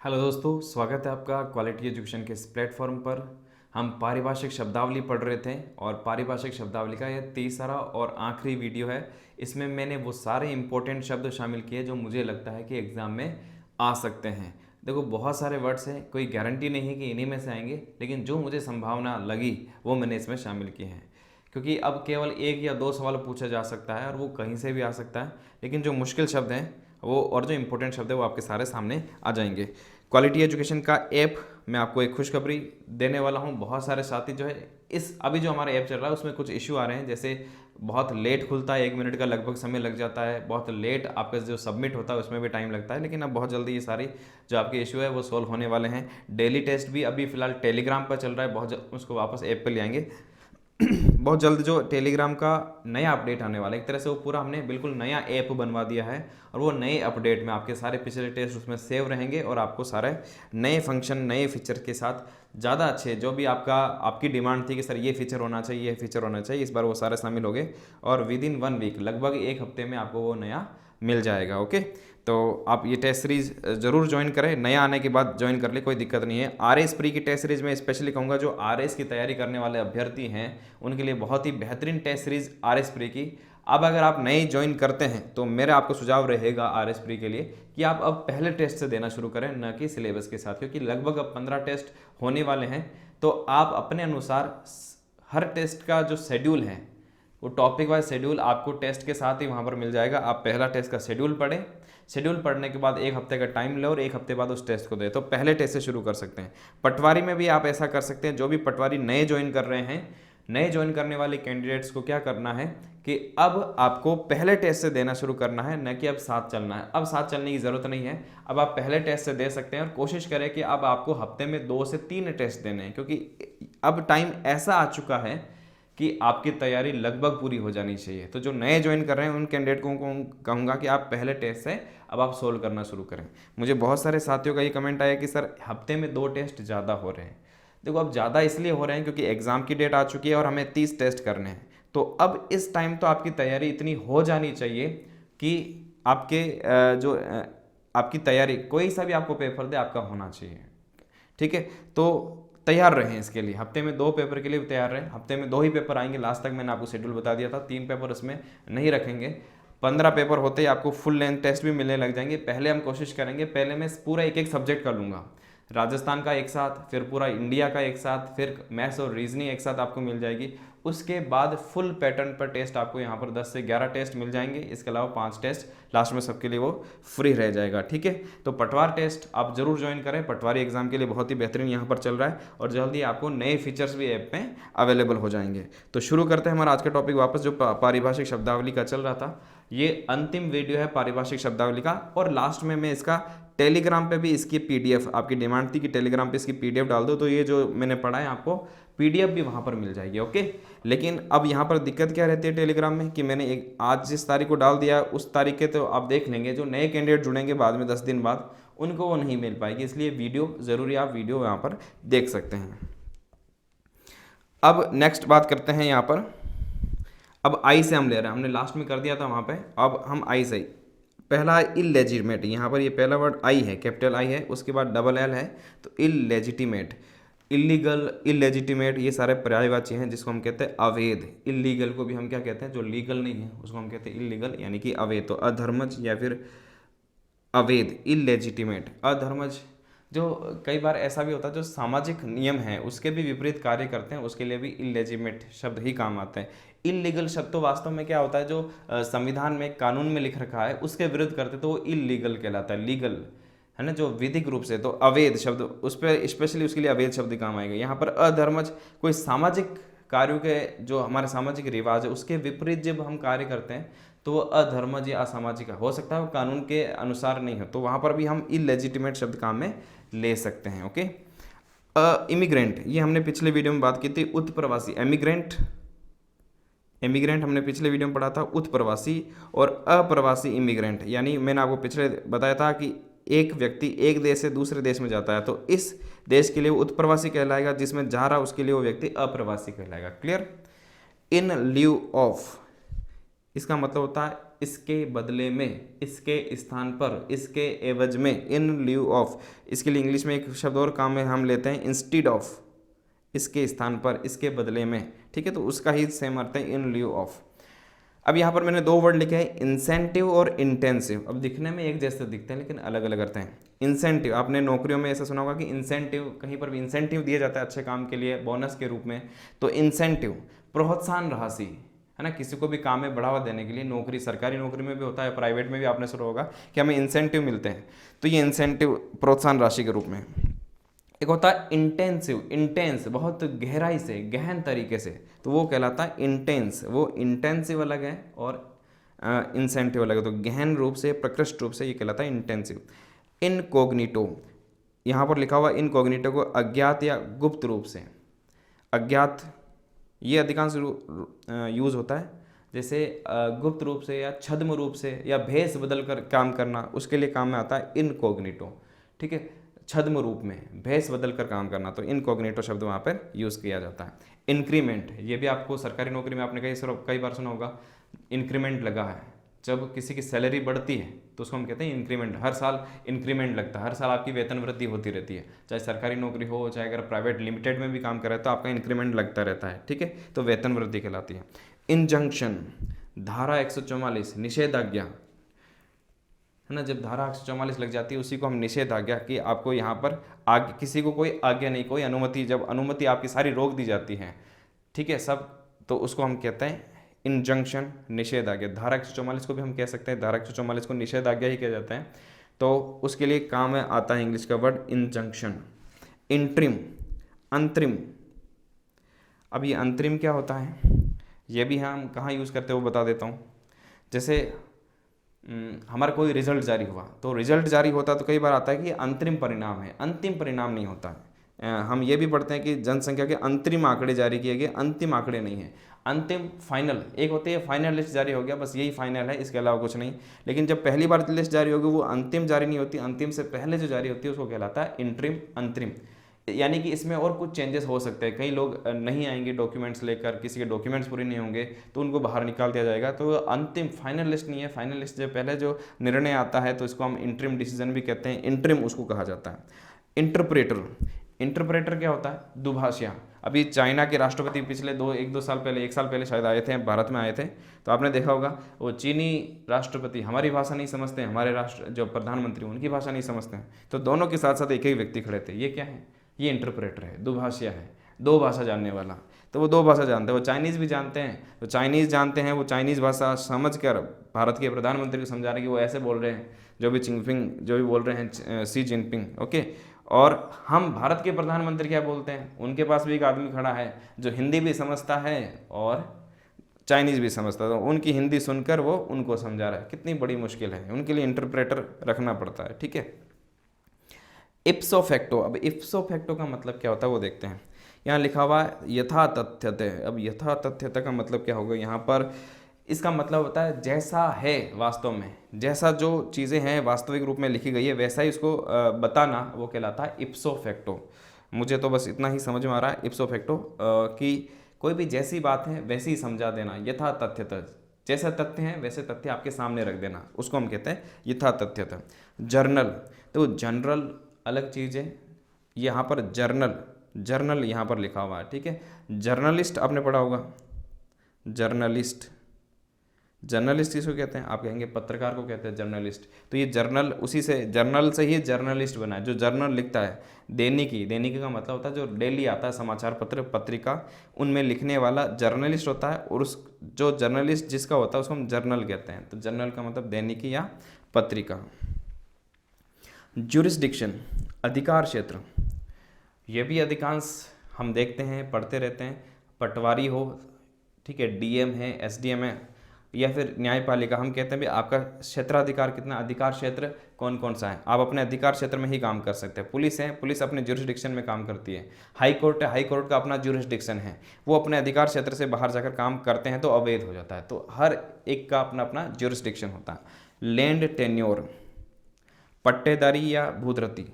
Hello दोस्तों, स्वागत है आपका क्वालिटी एजुकेशन के इस प्लेटफॉर्म पर। हम पारिभाषिक शब्दावली पढ़ रहे थे और पारिभाषिक शब्दावली का यह तीसरा और आखिरी वीडियो है। इसमें मैंने वो सारे इंपॉर्टेंट शब्द शामिल किए जो मुझे लगता है कि एग्ज़ाम में आ सकते हैं। देखो, बहुत सारे वर्ड्स हैं, कोई गारंटी नहीं है कि इन्हीं में से आएंगे, लेकिन जो मुझे संभावना लगी वो मैंने इसमें शामिल किए हैं। क्योंकि अब केवल एक या दो सवाल पूछा जा सकता है और वो कहीं से भी आ सकता है, लेकिन जो मुश्किल शब्द हैं वो और जो इंपॉर्टेंट शब्द है वो आपके सारे सामने आ जाएंगे। क्वालिटी एजुकेशन का ऐप मैं आपको एक खुशखबरी देने वाला हूँ। बहुत सारे साथी जो है इस अभी जो हमारा ऐप चल रहा है उसमें कुछ इश्यू आ रहे हैं, जैसे बहुत लेट खुलता है, 1 मिनट का लगभग समय लग जाता है, बहुत लेट आपका जो सबमिट होता है उसमें भी टाइम लगता है। लेकिन अब बहुत जल्दी ये सारी जो आपके इशू है वो सॉल्व होने वाले हैं। डेली टेस्ट भी अभी फिलहाल टेलीग्राम पर चल रहा है, उसको वापस ऐप पर ले आएंगे। बहुत जल्द जो टेलीग्राम का नया अपडेट आने वाला है, एक तरह से वो पूरा हमने बिल्कुल नया ऐप बनवा दिया है और वो नए अपडेट में आपके सारे पिछले टेस्ट उसमें सेव रहेंगे और आपको सारे नए फंक्शन नए फीचर के साथ ज़्यादा अच्छे जो भी आपकी डिमांड थी कि सर ये फीचर होना चाहिए, ये फीचर होना चाहिए, इस बार वो सारे शामिल हो गए और विद इन 1 वीक लगभग एक हफ्ते में आपको वो नया मिल जाएगा। ओके, तो आप ये टेस्ट सीरीज ज़रूर ज्वाइन करें, नया आने के बाद ज्वाइन कर ले, कोई दिक्कत नहीं है। आर एस प्री की टेस्ट सीरीज में स्पेशली कहूँगा जो आर एस की तैयारी करने वाले अभ्यर्थी हैं उनके लिए बहुत ही बेहतरीन test series R S pre की। अब अगर आप नए ज्वाइन करते हैं तो मेरा आपको सुझाव रहेगा आर एस प्री के लिए कि आप अब पहले टेस्ट से देना शुरू करें, न कि सिलेबस के साथ, क्योंकि लगभग अब 15 टेस्ट होने वाले हैं। तो आप अपने अनुसार हर टेस्ट का जो शेड्यूल है वो टॉपिक वाइज शेड्यूल आपको टेस्ट के साथ ही वहाँ पर मिल जाएगा। आप पहला टेस्ट का शेड्यूल पढ़ें, शेड्यूल पढ़ने के बाद एक हफ्ते का टाइम लें और एक हफ्ते बाद उस टेस्ट को दें, तो पहले टेस्ट से शुरू कर सकते हैं। पटवारी में भी आप ऐसा कर सकते हैं। जो भी पटवारी नए ज्वाइन कर रहे हैं, नए ज्वाइन करने वाले कैंडिडेट्स को क्या करना है कि अब आपको पहले टेस्ट से देना शुरू करना है, न कि अब साथ चलना है। अब साथ चलने की ज़रूरत नहीं है, अब आप पहले टेस्ट से दे सकते हैं और कोशिश करें कि अब आपको हफ्ते में 2 से 3 टेस्ट देने हैं, क्योंकि अब टाइम ऐसा आ चुका है कि आपकी तैयारी लगभग पूरी हो जानी चाहिए। तो जो नए ज्वाइन कर रहे हैं उन कैंडिडेट को कहूँगा कि आप पहले टेस्ट से अब आप सोल्व करना शुरू करें। मुझे बहुत सारे साथियों का ये कमेंट आया कि सर हफ्ते में 2 टेस्ट ज़्यादा हो रहे हैं। देखो, अब ज़्यादा इसलिए हो रहे हैं क्योंकि एग्ज़ाम की डेट आ चुकी है और हमें 30 टेस्ट करने हैं। तो अब इस टाइम तो आपकी तैयारी इतनी हो जानी चाहिए कि आपके आपकी तैयारी कोई सा भी आपको पेपर दे आपका होना चाहिए। ठीक है, तो तैयार रहें इसके लिए। हफ्ते में 2 पेपर के लिए तैयार रहें। हफ्ते में 2 ही पेपर आएंगे, लास्ट तक मैंने आपको शेड्यूल बता दिया था, 3 पेपर उसमें नहीं रखेंगे। 15 पेपर होते ही आपको फुल लेंथ टेस्ट भी मिलने लग जाएंगे। पहले हम कोशिश करेंगे, पहले मैं पूरा एक एक सब्जेक्ट कर लूँगा, राजस्थान का एक साथ, फिर पूरा इंडिया का एक साथ, फिर मैथ्स और रीजनिंग एक साथ आपको मिल जाएगी। उसके बाद फुल पैटर्न पर टेस्ट आपको यहाँ पर 10 से 11 टेस्ट मिल जाएंगे। इसके अलावा 5 टेस्ट लास्ट में सबके लिए वो फ्री रह जाएगा। ठीक है, तो पटवार टेस्ट आप जरूर ज्वाइन करें, पटवारी एग्जाम के लिए बहुत ही बेहतरीन यहाँ पर चल रहा है और जल्दी आपको नए फीचर्स भी ऐप में अवेलेबल हो जाएंगे। तो शुरू करते हैं हमारा आज का टॉपिक वापस, जो पारिभाषिक शब्दावली का चल रहा था। ये अंतिम वीडियो है पारिभाषिक शब्दावली का और लास्ट में मैं इसका टेलीग्राम पे भी इसकी पीडीएफ, आपकी डिमांड थी कि टेलीग्राम पे इसकी पीडीएफ डाल दो, तो ये जो मैंने पढ़ा है आपको पीडीएफ भी वहाँ पर मिल जाएगी। ओके, लेकिन अब यहाँ पर दिक्कत क्या रहती है टेलीग्राम में कि मैंने आज जिस तारीख को डाल दिया उस तारीख के तो आप देख लेंगे, जो नए कैंडिडेट जुड़ेंगे बाद में 10 दिन बाद उनको वो नहीं मिल पाएगी, इसलिए वीडियो ज़रूरी, आप वीडियो यहाँ पर देख सकते हैं। अब नेक्स्ट बात करते हैं यहाँ पर। अब आई से हम ले रहे हैं, हमने लास्ट में कर दिया था वहाँ पे, अब हम आई से पहला इलेजिटिमेट, यहाँ पर ये पहला वर्ड आई है, कैपिटल आई है, उसके बाद डबल एल है, तो इलेजिटिमेट, इलीगल, इलेजिटिमेट, ये सारे पर्यायवाची हैं जिसको हम कहते हैं अवैध। इलीगल को भी हम क्या कहते हैं, जो लीगल नहीं है उसको हम कहते हैं इलीगल, यानी कि अवैध। तो अधर्मज या फिर अवैध, इलेजिटिमेट, अधर्मज। जो कई बार ऐसा भी होता है जो सामाजिक नियम है उसके भी विपरीत कार्य करते हैं, उसके लिए भी इलेजिटिमेट शब्द ही काम आते हैं। इलीगल शब्द तो वास्तव में क्या होता है, जो संविधान में कानून में लिख रखा है उसके विरुद्ध करते तो वो इलीगल कहलाता है, लीगल है ना, जो विधिक रूप से। तो अवैध शब्द उस पर स्पेशली उसके लिए अवैध शब्द काम आएगा। यहाँ पर अधर्मज, कोई सामाजिक कार्यों के, जो हमारे सामाजिक रिवाज है उसके विपरीत जब हम कार्य करते हैं तो वो अधर्मज या असामाजिक हो सकता है, वो कानून के अनुसार नहीं हो, तो वहाँ पर भी हम इलेजिटिमेट शब्द काम में ले सकते हैं। ओके, इमिग्रेंट, ये हमने पिछले वीडियो में बात की थी, उत्प्रवासी। एमिग्रेंट, इमिग्रेंट हमने पिछले वीडियो में पढ़ा था, उत्प्रवासी और अप्रवासी इमिग्रेंट, यानी मैंने आपको पिछले बताया था कि एक व्यक्ति एक देश से दूसरे देश में जाता है तो इस देश के लिए वो उत्प्रवासी कहलाएगा, जिसमें जा रहा उसके लिए वो व्यक्ति अप्रवासी कहलाएगा। क्लियर। इन ल्यू ऑफ, इसका मतलब होता है इसके बदले में, इसके स्थान पर, इसके एवज में, इन ल्यू ऑफ। इसके लिए इंग्लिश में एक शब्द और काम में हम लेते हैं इंस्टीड ऑफ, इसके स्थान पर, इसके बदले में, ठीक है। तो उसका ही सेम अर्थ है इन ल्यू ऑफ। अब यहाँ पर मैंने दो वर्ड लिखे हैं, इंसेंटिव और इंटेंसिव। अब दिखने में एक जैसे दिखते हैं लेकिन अलग अलग अर्थ हैं। इंसेंटिव, आपने नौकरियों में ऐसा सुना होगा कि इंसेंटिव, कहीं पर भी इंसेंटिव दिया जाता है अच्छे काम के लिए बोनस के रूप में। तो इंसेंटिव प्रोत्साहन राशि है ना, किसी को भी काम में बढ़ावा देने के लिए, नौकरी सरकारी नौकरी में भी होता है, प्राइवेट में भी आपने सुना होगा कि हमें इंसेंटिव मिलते हैं। तो ये इंसेंटिव प्रोत्साहन राशि के रूप में। एक होता है इंटेंसिव, इंटेंस बहुत गहराई से, गहन तरीके से, तो वो कहलाता है इंटेंस। वो इंटेंसिव अलग है और इंसेंटिव अलग है। तो गहन रूप से, प्रकृष्ट रूप से, ये कहलाता है इंटेंसिव। इनकॉग्निटो, यहाँ पर लिखा हुआ इनकॉग्निटो को अज्ञात या गुप्त रूप से। अज्ञात ये अधिकांश यूज़ होता है, जैसे गुप्त रूप से या छद्म रूप से या भेष बदल कर काम करना, उसके लिए काम में आता है इनकॉग्निटो, ठीक है। छद्म रूप में, भेष बदल कर काम करना, तो इनकॉग्निटो शब्द वहाँ पर यूज़ किया जाता है। इंक्रीमेंट, ये भी आपको सरकारी नौकरी में आपने कई बार सुना होगा, इंक्रीमेंट लगा है। जब किसी की सैलरी बढ़ती है तो उसको हम कहते हैं इंक्रीमेंट। हर साल इंक्रीमेंट लगता है, हर साल आपकी वेतन वृद्धि होती रहती है, चाहे सरकारी नौकरी हो, चाहे अगर प्राइवेट लिमिटेड में भी काम कर रहे हैं तो आपका इंक्रीमेंट लगता रहता है, ठीक है। तो वेतन वृद्धि कहलाती है। इंजंक्शन, धारा 144 निषेधाज्ञा है ना, जब धारा 144 लग जाती है उसी को हम निषेधाज्ञा, कि आपको यहाँ पर आगे किसी को कोई आज्ञा नहीं, कोई अनुमति, जब अनुमति आपकी सारी रोक दी जाती है, ठीक है सब, तो उसको हम कहते हैं इंजंक्शन, निषेधाज्ञा। धारा 144 को भी हम कह सकते हैं, धारा 144 को निषेधाज्ञा ही कहा जाता है। तो उसके लिए काम में आता है इंग्लिश का वर्ड इंजंक्शन। इंट्रिम, अंतरिम। अब ये अंतरिम क्या होता है, ये भी हम कहाँ यूज़ करते हैं वो बता देता हूँ। जैसे हमारा कोई रिजल्ट जारी हुआ, तो रिजल्ट जारी होता तो कई बार आता है कि अंतरिम परिणाम है, अंतिम परिणाम नहीं होता है। हम ये भी पढ़ते हैं कि जनसंख्या के अंतरिम आंकड़े जारी किए गए, अंतिम आंकड़े नहीं है। अंतिम फाइनल एक होती है, फाइनल लिस्ट जारी हो गया, बस यही फाइनल है, इसके अलावा कुछ नहीं। लेकिन जब पहली बार लिस्ट जारी होगी वो अंतिम जारी नहीं होती, अंतिम से पहले जो जारी होती है उसको कहलाता है इंटरिम, अंतरिम। यानी कि इसमें और कुछ चेंजेस हो सकते हैं, कई लोग नहीं आएंगे डॉक्यूमेंट्स लेकर, किसी के डॉक्यूमेंट्स पूरे नहीं होंगे तो उनको बाहर निकाल दिया जाएगा। तो अंतिम फाइनल लिस्ट नहीं है, फाइनल लिस्ट जब पहले जो निर्णय आता है तो इसको हम इंटरिम डिसीजन भी कहते हैं, इंटरिम उसको कहा जाता है। इंटरप्रेटर, इंटरप्रेटर क्या होता है, दुभाषिया। अभी चाइना के राष्ट्रपति पिछले एक साल पहले शायद आए थे, भारत में आए थे, तो आपने देखा होगा वो चीनी राष्ट्रपति हमारी भाषा नहीं समझते हैं, हमारे राष्ट्र जो प्रधानमंत्री उनकी भाषा नहीं समझते हैं, तो दोनों के साथ साथ एक ही व्यक्ति खड़े थे। ये क्या है, ये इंटरप्रेटर है, दुभाषिया है, दो भाषा जानने वाला। तो वो दो भाषा जानते हैं, वो चाइनीज़ भी जानते हैं, तो चाइनीज़ जानते हैं, वो चाइनीज़ भाषा समझकर भारत के प्रधानमंत्री को समझा रहे हैं कि वो ऐसे बोल रहे हैं, जो भी बोल रहे हैं सी जिनपिंग, ओके। और हम भारत के प्रधानमंत्री क्या बोलते हैं, उनके पास भी एक आदमी खड़ा है जो हिंदी भी समझता है और चाइनीज़ भी समझता है, तो उनकी हिंदी सुनकर वो उनको समझा रहा है। कितनी बड़ी मुश्किल है, उनके लिए इंटरप्रेटर रखना पड़ता है, ठीक है। इप्सो फैक्टो, अब इप्सो फैक्टो का मतलब क्या होता है वो देखते हैं। यहाँ लिखा हुआ है यथा तथ्यते। अब यथा तथ्यते का मतलब क्या होगा, यहाँ पर इसका मतलब होता है जैसा है वास्तव में, जैसा जो चीज़ें हैं वास्तविक रूप में लिखी गई है वैसा ही उसको बताना, वो कहलाता है इप्सो फैक्टो। मुझे तो बस इतना ही समझ में आ रहा है इप्सो फैक्टो, कि कोई भी जैसी बात है वैसी ही समझा देना, यथा तथ्यतः, जैसे तथ्य हैं वैसे तथ्य आपके सामने रख देना, उसको हम कहते हैं यथा तथ्यतः। जर्नल, तो जनरल अलग चीज़ है, यहाँ पर जर्नल यहाँ पर लिखा हुआ है, ठीक है। जर्नलिस्ट आपने पढ़ा होगा, जर्नलिस्ट किसको कहते हैं, आप कहेंगे पत्रकार को कहते हैं जर्नलिस्ट। तो ये जर्नल उसी से, जर्नल से ही जर्नलिस्ट बना है, जो जर्नल लिखता है। दैनिकी का मतलब होता है जो डेली आता है, समाचार पत्र, पत्रिका, उनमें लिखने वाला जर्नलिस्ट होता है। और उस जो जर्नलिस्ट जिसका होता है उसको हम जर्नल कहते हैं। तो जर्नल का मतलब दैनिकी या पत्रिका। ज्यूरिसडिक्शन, अधिकार क्षेत्र, ये भी अधिकांश हम देखते हैं, पढ़ते रहते हैं। पटवारी हो, ठीक है, डीएम है, एसडीएम है, या फिर न्यायपालिका, हम कहते हैं भाई आपका क्षेत्राधिकार कितना, अधिकार क्षेत्र कौन कौन सा है, आप अपने अधिकार क्षेत्र में ही काम कर सकते हैं। पुलिस है, पुलिस अपने ज्यूरिसडिक्शन में काम करती है। हाई कोर्ट है, हाई कोर्ट का अपना ज्यूरिसडिक्शन है, वो अपने अधिकार क्षेत्र से बाहर जाकर काम करते हैं तो अवैध हो जाता है। तो हर एक का अपना अपना ज्यूरिसडिक्शन होता है। लैंड टेन्योर, पट्टेदारी या भूधृति,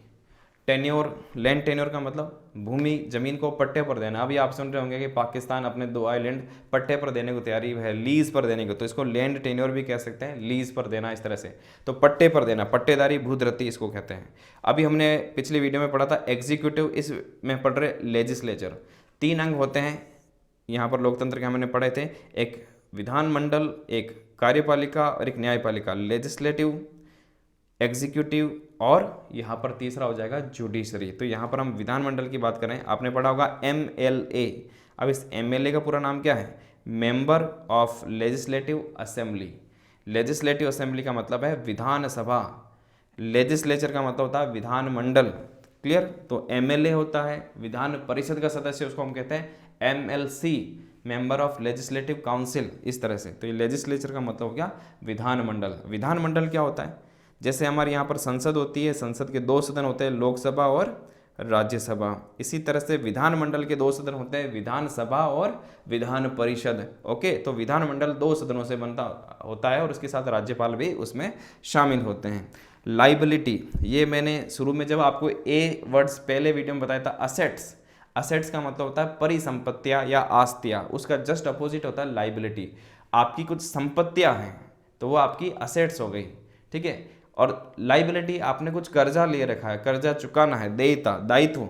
टेन्योर, लैंड टेन्योर का मतलब भूमि जमीन को पट्टे पर देना। अभी आप सुन रहे होंगे कि पाकिस्तान अपने 2 आइलैंड पट्टे पर देने को तैयारी है, लीज पर देने को, तो इसको लैंड टेन्योर भी कह सकते हैं, लीज पर देना इस तरह से। तो पट्टे पर देना, पट्टेदारी, भूधृति इसको कहते हैं। अभी हमने पिछली वीडियो में पढ़ा था एग्जीक्यूटिव, इस में पढ़ रहे लेजिस्लेचर। 3 अंग होते हैं यहाँ पर लोकतंत्र के, हमने पढ़े थे, एक विधानमंडल, एक कार्यपालिका और एक न्यायपालिका, लेजिस्लेटिव, एग्जीक्यूटिव और यहाँ पर तीसरा हो जाएगा जुडिशरी। तो यहाँ पर हम विधानमंडल की बात करें, आपने पढ़ा होगा MLA। अब इस MLA का पूरा नाम क्या है? Member of legislative assembly. Legislative assembly का मतलब है विधानसभा, लेजिस्लेचर का मतलब होता है विधानमंडल। क्लियर? तो MLA होता है विधान परिषद का सदस्य, उसको हम कहते हैं MLC, member of legislative council, इस तरह से। तो ये लेजिस्लेचर का मतलब हो गया विधानमंडल। विधानमंडल क्या होता है? जैसे हमारे यहाँ पर संसद होती है, संसद के 2 सदन होते हैं, लोकसभा और राज्यसभा। इसी तरह से विधानमंडल के 2 सदन होते हैं, विधानसभा और विधान परिषद। ओके, तो विधानमंडल 2 सदनों से बनता होता है और उसके साथ राज्यपाल भी उसमें शामिल होते हैं। लाइबिलिटी, ये मैंने शुरू में जब आपको वर्ड्स पहले वीडियो में बताया था, असेट्स। असेट्स का मतलब होता है परिसंपत्तियां या आस्तियां, उसका जस्ट अपोजिट होता है लाइबिलिटी। आपकी कुछ संपत्तियां हैं तो वो आपकी असेट्स हो गई, ठीक है। और लाइबिलिटी, आपने कुछ कर्जा ले रखा है, कर्जा चुकाना है, देयता, दायित्व,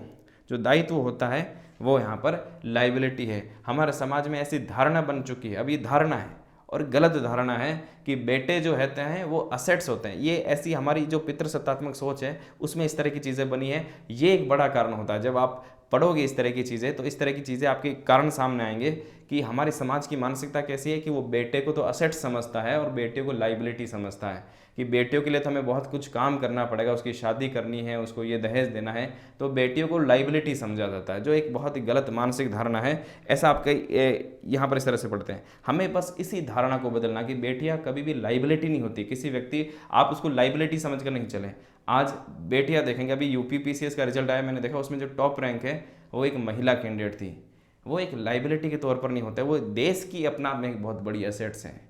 जो दायित्व होता है वो यहाँ पर लाइबिलिटी है। हमारे समाज में ऐसी धारणा बन चुकी है, अब ये धारणा है और गलत धारणा है कि बेटे जो होते हैं वो असेट्स होते हैं। ये ऐसी हमारी जो पितृसत्तात्मक सोच है उसमें इस तरह की चीज़ें बनी है। ये एक बड़ा कारण होता है। जब आप पढ़ोगे इस तरह की चीज़ें तो इस तरह की चीज़ें आपके कारण सामने आएंगे कि हमारे समाज की मानसिकता कैसी है कि वो बेटे को तो असेट्स समझता है और बेटे को लाइबिलिटी समझता है, कि बेटियों के लिए तो हमें बहुत कुछ काम करना पड़ेगा, उसकी शादी करनी है, उसको ये दहेज देना है, तो बेटियों को लाइबिलिटी समझा जाता है, जो एक बहुत ही गलत मानसिक धारणा है। ऐसा आप कई यहाँ पर इस तरह से पढ़ते हैं। हमें बस इसी धारणा को बदलना कि बेटियाँ कभी भी लाइबिलिटी नहीं होती किसी व्यक्ति, आप उसको लाइबिलिटी समझ कर नहीं चले। आज बेटियाँ देखेंगे, अभी UPPCS का रिजल्ट आया, मैंने देखा उसमें जो टॉप रैंक है वो एक महिला कैंडिडेट थी। वो एक लाइबिलिटी के तौर पर नहीं होता है, वो देश की अपना में एक बहुत बड़ी एसेट्स हैं।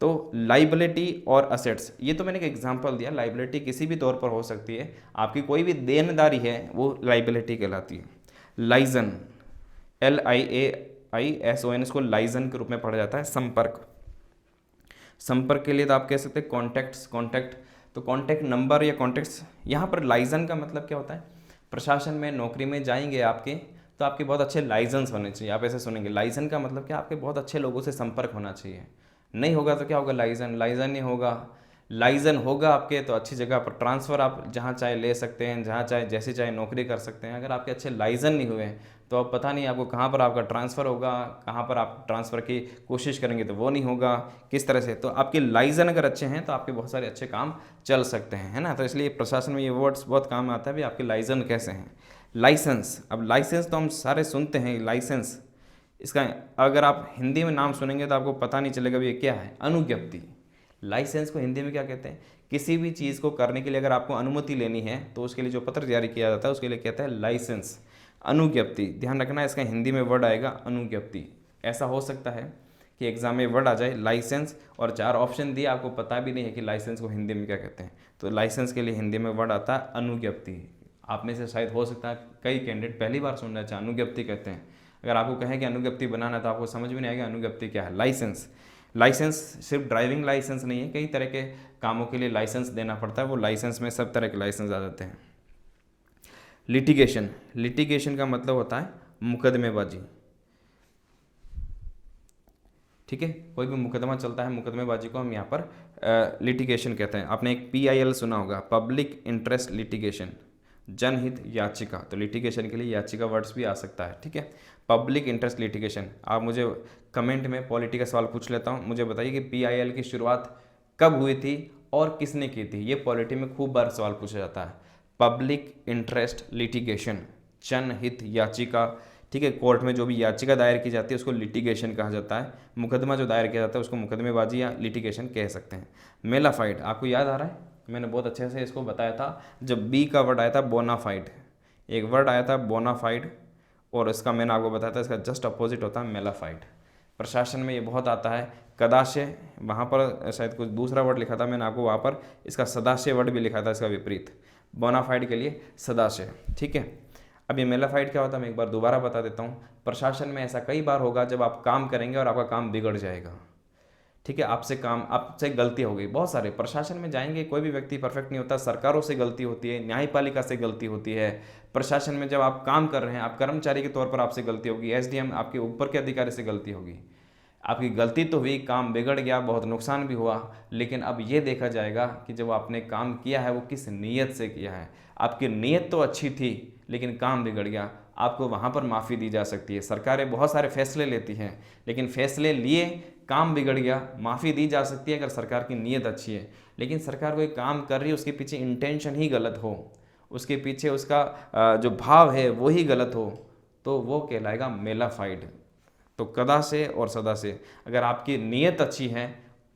तो लाइबिलिटी और असेट्स, ये तो मैंने एक एग्जांपल दिया। लाइबिलिटी किसी भी तौर पर हो सकती है, आपकी कोई भी देनदारी है वो लाइबिलिटी कहलाती है। लाइजन, LIAISON, इसको लाइजन के रूप में पढ़ा जाता है। संपर्क, संपर्क के लिए तो आप कह सकते हैं कॉन्टैक्ट्स, कॉन्टैक्ट, तो कॉन्टैक्ट नंबर या कॉन्टैक्ट्स। यहाँ पर लाइजन का मतलब क्या होता है? प्रशासन में नौकरी में जाएंगे आपके, तो आपके बहुत अच्छे लाइसेंस होने चाहिए। आप ऐसे सुनेंगे, लाइजन का मतलब क्या? आपके बहुत अच्छे लोगों से संपर्क होना चाहिए। नहीं होगा तो क्या होगा? लाइजन, लाइजन नहीं होगा। लाइजन होगा आपके तो अच्छी जगह पर ट्रांसफ़र आप जहाँ चाहे ले सकते हैं, जहाँ चाहे जैसी चाहे नौकरी कर सकते हैं। अगर आपके अच्छे लाइजन नहीं हुए तो अब पता नहीं आपको कहाँ पर आपका ट्रांसफ़र होगा, कहाँ पर आप ट्रांसफ़र की कोशिश करेंगे तो वो नहीं होगा, किस तरह से। तो आपके लाइजन अगर अच्छे हैं तो आपके बहुत सारे अच्छे काम चल सकते हैं, है ना। तो इसलिए प्रशासन में ये वर्ड्स बहुत काम आता है भी, आपके लाइजन कैसे हैं। लाइसेंस, अब लाइसेंस तो हम सारे सुनते हैं, लाइसेंस, इसका अगर आप हिंदी में नाम सुनेंगे तो आपको पता नहीं चलेगा भी ये क्या है। अनुज्ञप्ति, लाइसेंस को हिंदी में क्या कहते हैं? किसी भी चीज़ को करने के लिए अगर आपको अनुमति लेनी है तो उसके लिए जो पत्र जारी किया जाता है उसके लिए कहते हैं लाइसेंस। अनुज्ञप्ति, ध्यान रखना इसका हिंदी में वर्ड आएगा अनुज्ञप्ति। ऐसा हो सकता है कि एग्जाम में वर्ड आ जाए लाइसेंस और 4 ऑप्शन दिए, आपको पता भी नहीं है कि लाइसेंस को हिंदी में क्या कहते हैं, तो लाइसेंस के लिए हिंदी में वर्ड आता है अनुज्ञप्ति। आप में से शायद हो सकता है कई कैंडिडेट पहली बार सुन रहे हैं अनुज्ञप्ति कहते हैं। अगर आपको कहें कि अनुज्ञप्ति बनाना तो आपको समझ में नहीं आएगा अनुज्ञप्ति क्या है। लाइसेंस, लाइसेंस सिर्फ ड्राइविंग लाइसेंस नहीं है, कई तरह के कामों के लिए लाइसेंस देना पड़ता है, वो लाइसेंस में सब तरह के लाइसेंस आ जाते हैं। लिटिगेशन, लिटिगेशन का मतलब होता है मुकदमेबाजी, ठीक है। कोई भी मुकदमा चलता है, मुकदमेबाजी को हम यहाँ पर लिटिगेशन कहते हैं। आपने एक PIL सुना होगा, पब्लिक इंटरेस्ट लिटिगेशन, जनहित याचिका। तो लिटिगेशन के लिए याचिका वर्ड्स भी आ सकता है, ठीक है। पब्लिक इंटरेस्ट लिटिगेशन, आप मुझे कमेंट में पॉलिटी का सवाल पूछ लेता हूँ, मुझे बताइए कि PIL की शुरुआत कब हुई थी और किसने की थी। ये पॉलिटी में खूब बार सवाल पूछा जाता है। पब्लिक इंटरेस्ट लिटिगेशन, जनहित याचिका, ठीक है। कोर्ट में जो भी याचिका दायर की जाती है उसको लिटिगेशन कहा जाता है। मुकदमा जो दायर किया जाता है उसको मुकदमेबाजी या लिटिगेशन कह सकते हैं। मेलाफाइड, आपको याद आ रहा है, मैंने बहुत अच्छे से इसको बताया था जब B का वर्ड आया था बोनाफाइड, एक वर्ड आया था बोनाफाइड और इसका मैंने आपको बताया था इसका जस्ट अपोजिट होता है मेलाफाइड। प्रशासन में ये बहुत आता है। कदाशय, वहाँ पर शायद कुछ दूसरा वर्ड लिखा था मैंने आपको, वहाँ पर इसका सदाशय वर्ड भी लिखा था इसका विपरीत। बोनाफाइड के लिए सदा से, ठीक है। अब ये मेलाफाइड क्या होता है मैं एक बार दोबारा बता देता हूँ। प्रशासन में ऐसा कई बार होगा जब आप काम करेंगे और आपका काम बिगड़ जाएगा, ठीक है, आपसे गलती हो गई। बहुत सारे प्रशासन में जाएंगे, कोई भी व्यक्ति परफेक्ट नहीं होता, सरकारों से गलती होती है, न्यायपालिका से गलती होती है। प्रशासन में जब आप काम कर रहे हैं, आप कर्मचारी के तौर पर आपसे गलती होगी, एसडीएम आपके ऊपर के अधिकारी से गलती होगी। आपकी गलती तो हुई, काम बिगड़ गया, बहुत नुकसान भी हुआ, लेकिन अब ये देखा जाएगा कि जब आपने काम किया है वो किस नीयत से किया है। आपकी नीयत तो अच्छी थी लेकिन काम बिगड़ गया, आपको वहाँ पर माफ़ी दी जा सकती है। सरकारें बहुत सारे फैसले लेती हैं, लेकिन फैसले लिए, काम बिगड़ गया, माफ़ी दी जा सकती है अगर सरकार की नीयत अच्छी है। लेकिन सरकार कोई काम कर रही है, उसके पीछे इंटेंशन ही गलत हो, उसके पीछे उसका जो भाव है वो ही गलत हो, तो वो कहलाएगा मेलाफाइड। तो कदा से और सदा से, अगर आपकी नीयत अच्छी है,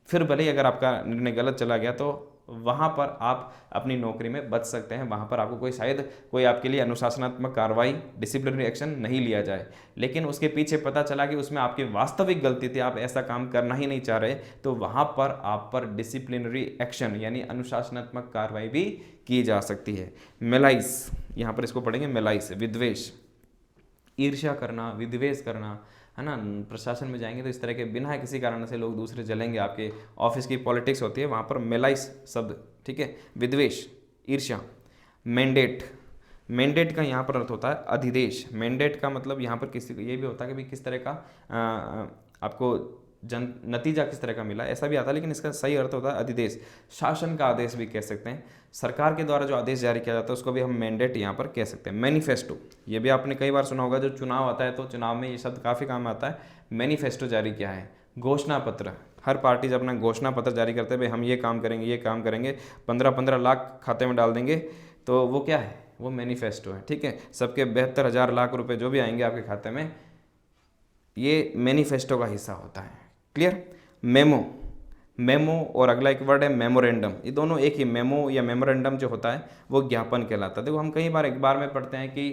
फिर भले ही अगर आपका निर्णय गलत चला गया तो वहाँ पर आप अपनी नौकरी में बच सकते हैं, वहाँ पर आपको कोई आपके लिए अनुशासनात्मक कार्रवाई, डिसिप्लिनरी एक्शन नहीं लिया जाए। लेकिन उसके पीछे पता चला कि उसमें आपकी वास्तविक गलती थी, आप ऐसा काम करना ही नहीं चाह रहे, तो वहाँ पर आप पर डिसिप्लिनरी एक्शन यानी अनुशासनात्मक कार्रवाई भी की जा सकती है। मेलाइस, यहाँ पर इसको पढ़ेंगे मेलाइस, विद्वेष, ईर्ष्या करना, विद्वेष करना, है ना। प्रशासन में जाएंगे तो इस तरह के बिना किसी कारण से लोग दूसरे जलेंगे, आपके ऑफिस की पॉलिटिक्स होती है, वहाँ पर मेलाइस शब्द, ठीक है। विद्वेष, ईर्ष्या। मैंडेट का यहाँ पर अर्थ होता है अधिदेश। मैंडेट का मतलब यहाँ पर किसी ये भी होता है कि भाई किस तरह का आपको नतीजा किस तरह का मिला, ऐसा भी आता है, लेकिन इसका सही अर्थ होता है अधिदेश। शासन का आदेश भी कह सकते हैं, सरकार के द्वारा जो आदेश जारी किया जाता है उसको भी हम मैंडेट यहाँ पर कह सकते हैं। मैनिफेस्टो, ये भी आपने कई बार सुना होगा, जो चुनाव आता है तो चुनाव में ये शब्द काफ़ी काम आता है। मैनिफेस्टो जारी किया है। घोषणा पत्र, हर पार्टी जब अपना घोषणा पत्र जारी करते हैं, भाई हम ये काम करेंगे, ये काम करेंगे, 15-15 लाख खाते में डाल देंगे, तो वो क्या है, वो मैनिफेस्टो है, ठीक है। सबके 72,000 लाख रुपए जो भी आएंगे आपके खाते में, ये मैनिफेस्टो का हिस्सा होता है। क्लियर। मेमो और अगला एक वर्ड है मेमोरेंडम, ये दोनों एक ही। मेमो या मेमोरेंडम जो होता है वो ज्ञापन कहलाता है। देखो हम कई बार अखबार में पढ़ते हैं कि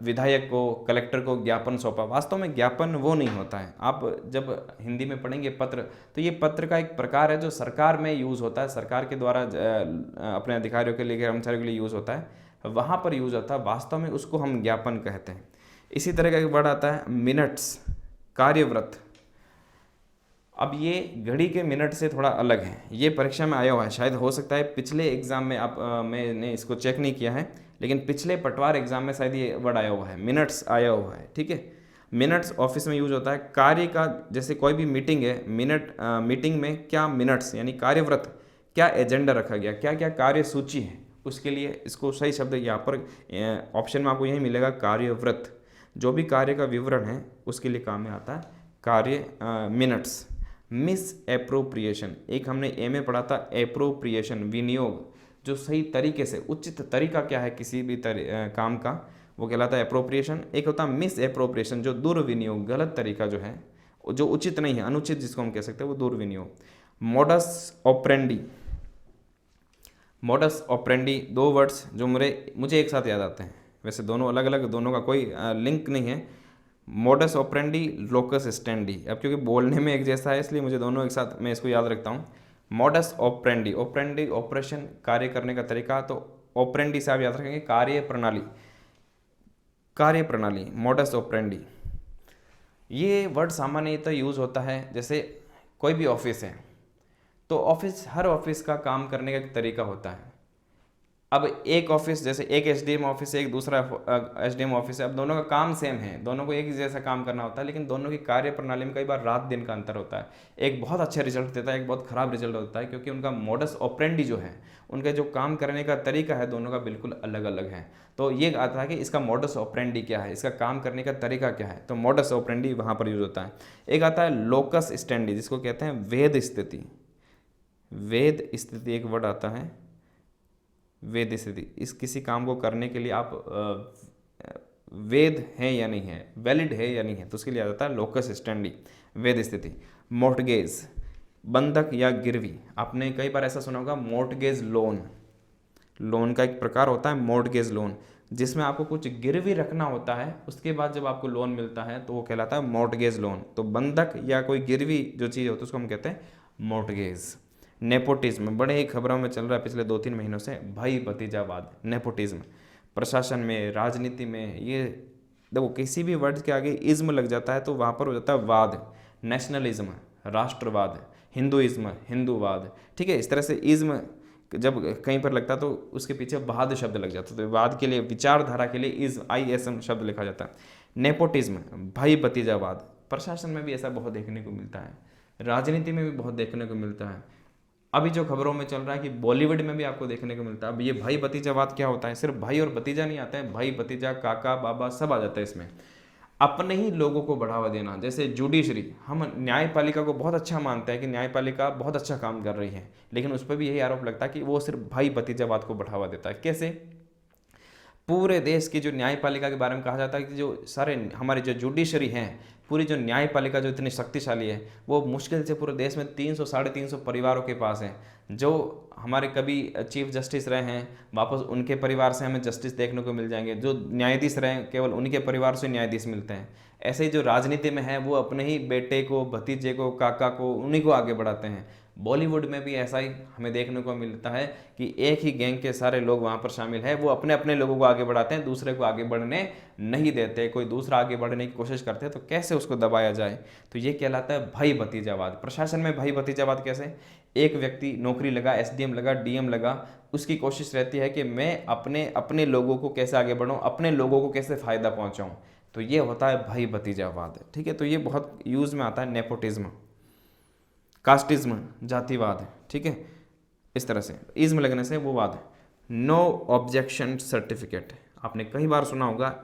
विधायक को, कलेक्टर को ज्ञापन सौंपा, वास्तव में ज्ञापन वो नहीं होता है। आप जब हिंदी में पढ़ेंगे पत्र, तो ये पत्र का एक प्रकार है जो सरकार में यूज़ होता है, सरकार के द्वारा अपने अधिकारियों के लिए, कर्मचारियों के लिए यूज़ होता है, वहाँ पर यूज़ होता है, वास्तव में उसको हम ज्ञापन कहते हैं। इसी तरह का एक वर्ड आता है मिनट्स, कार्यव्रत। अब ये घड़ी के मिनट से थोड़ा अलग है, ये परीक्षा में आया हुआ है, शायद हो सकता है पिछले एग्जाम में मैंने इसको चेक नहीं किया है, लेकिन पिछले पटवार एग्जाम में शायद ये वर्ड आया हुआ है, मिनट्स आया हुआ है, ठीक है। मिनट्स ऑफिस में यूज होता है कार्य का, जैसे कोई भी मीटिंग है, मीटिंग में क्या मिनट्स यानी कार्यव्रत, क्या एजेंडा रखा गया, क्या क्या कार्य सूची है, उसके लिए इसको सही शब्द यहाँ पर ऑप्शन में आपको यही मिलेगा, कार्यव्रत। जो भी कार्य का विवरण है उसके लिए काम में आता है कार्य मिनट्स। मिस एप्रोप्रिएशन, एक हमने ए में पढ़ा था एप्रोप्रिएशन, विनियोग, जो सही तरीके से, उचित तरीका क्या है किसी भी काम का, वो कहलाता है एप्रोप्रिएशन। एक होता है मिस एप्रोप्रिएशन, जो दुर्विनियोग, गलत तरीका जो है, जो उचित नहीं है, अनुचित जिसको हम कह सकते हैं, वो दुर्विनियोग। मोडस ऑपरेंडी, मोडस ऑपरेंडी, दो वर्ड्स जो मुझे एक साथ याद आते हैं, वैसे दोनों अलग अलग, दोनों का कोई लिंक नहीं है। मोडस ऑपरेंडी, लोकस स्टैंडी, अब क्योंकि बोलने में एक जैसा है इसलिए मुझे दोनों एक साथ मैं इसको याद रखता हूँ। मोडस ऑपरेंडी, ऑपरेंडी ऑपरेशन, कार्य करने का तरीका, तो ऑपरेंडी से आप याद रखेंगे कार्य प्रणाली, कार्य प्रणाली, मोडस ऑपरेंडी। ये वर्ड सामान्यतः यूज होता है जैसे कोई भी ऑफिस है, तो हर ऑफिस का काम करने का एक तरीका होता है। अब एक ऑफिस, जैसे एक एसडीएम ऑफिस है, एक दूसरा एसडीएम ऑफिस है, अब दोनों का काम सेम है, दोनों को एक ही जैसा काम करना होता है, लेकिन दोनों की कार्य प्रणाली में कई बार रात दिन का अंतर होता है। एक बहुत अच्छा रिजल्ट देता है, एक बहुत खराब रिजल्ट होता है, क्योंकि उनका मोडस ऑपरेंडी जो है, उनका जो काम करने का तरीका है, दोनों का बिल्कुल अलग अलग है। तो ये आता है कि इसका मोडस ऑपरेंडी क्या है, इसका काम करने का तरीका क्या है, तो मोडस ऑपरेंडी वहाँ पर यूज होता है। एक आता है लोकस स्टैंडी, जिसको कहते हैं वेद स्थिति, वेद स्थिति एक वर्ड आता है, वेद स्थिति, इस किसी काम को करने के लिए आप वेद है या नहीं है, वैलिड है या नहीं है, तो उसके लिए आ जाता है लोकस स्टैंडी, वेद स्थिति। मोर्टगेज, बंधक या गिरवी, आपने कई बार ऐसा सुना होगा, मोर्टगेज लोन, लोन का एक प्रकार होता है मोर्टगेज लोन, जिसमें आपको कुछ गिरवी रखना होता है, उसके बाद जब आपको लोन मिलता है तो वो कहलाता है मोर्टगेज लोन। तो बंधक या कोई गिरवी जो चीज़ होती है उसको हम कहते हैं मोर्टगेज। नेपोटिज्म बड़े ही खबरों में चल रहा है पिछले 2-3 महीनों से, भाई भतीजावाद, नेपोटिज्म। प्रशासन में, राजनीति में, ये देखो किसी भी वर्ड के आगे इज्म लग जाता है तो वहाँ पर हो जाता है वाद। नेशनलिज्म, राष्ट्रवाद, हिंदुइज्म, हिंदूवाद, ठीक है। इस तरह से इज्म जब कहीं पर लगता है तो उसके पीछे वाद शब्द लग जाता है, तो वाद के लिए, विचारधारा के लिए इज ISM शब्द लिखा जाता है। नेपोटिज्म, भाई भतीजावाद, प्रशासन में भी ऐसा बहुत देखने को मिलता है, राजनीति में भी बहुत देखने को मिलता है। अभी जो खबरों में चल रहा है कि बॉलीवुड में भी आपको देखने को मिलता है। अब ये भाई भतीजावाद क्या होता है, सिर्फ भाई और भतीजा नहीं आता है, भाई भतीजा, काका, बाबा सब आ जाता है इसमें। अपने ही लोगों को बढ़ावा देना, जैसे जुडिशरी, हम न्यायपालिका को बहुत अच्छा मानते हैं कि न्यायपालिका बहुत अच्छा काम कर रही है, लेकिन उस पर भी यही आरोप लगता है कि वो सिर्फ भाई भतीजावाद को बढ़ावा देता है। कैसे? पूरे देश की जो न्यायपालिका के बारे में कहा जाता है कि जो सारे हमारे जो जुडिशरी हैं, पूरी जो न्यायपालिका जो इतनी शक्तिशाली है, वो मुश्किल से पूरे देश में 300 350 परिवारों के पास है। जो हमारे कभी चीफ जस्टिस रहे हैं, वापस उनके परिवार से हमें जस्टिस देखने को मिल जाएंगे। जो न्यायाधीश रहे हैं, केवल उनके परिवार से न्यायाधीश मिलते हैं। ऐसे ही जो राजनीति में है, वो अपने ही बेटे को, भतीजे को, काका को, उन्हीं को आगे बढ़ाते हैं। बॉलीवुड में भी ऐसा ही हमें देखने को मिलता है कि एक ही गैंग के सारे लोग वहाँ पर शामिल हैं, वो अपने अपने लोगों को आगे बढ़ाते हैं, दूसरे को आगे बढ़ने नहीं देते। कोई दूसरा आगे बढ़ने की कोशिश करते हैं तो कैसे उसको दबाया जाए, तो ये कहलाता है भाई भतीजावाद। प्रशासन में भाई भतीजावाद कैसे? एक व्यक्ति नौकरी लगा, SDM लगा, DM लगा, उसकी कोशिश रहती है कि मैं अपने लोगों को कैसे आगे बढ़ाऊँ, अपने लोगों को कैसे फ़ायदा पहुँचाऊँ, तो ये होता है भाई भतीजावाद, ठीक है। तो ये बहुत यूज़ में आता है। नेपोटिज्म, कास्टिज्म, जातिवाद, ठीक है। इस तरह से इज्म लगने से वो वाद है। नो ऑब्जेक्शन सर्टिफिकेट, आपने कई बार सुना होगा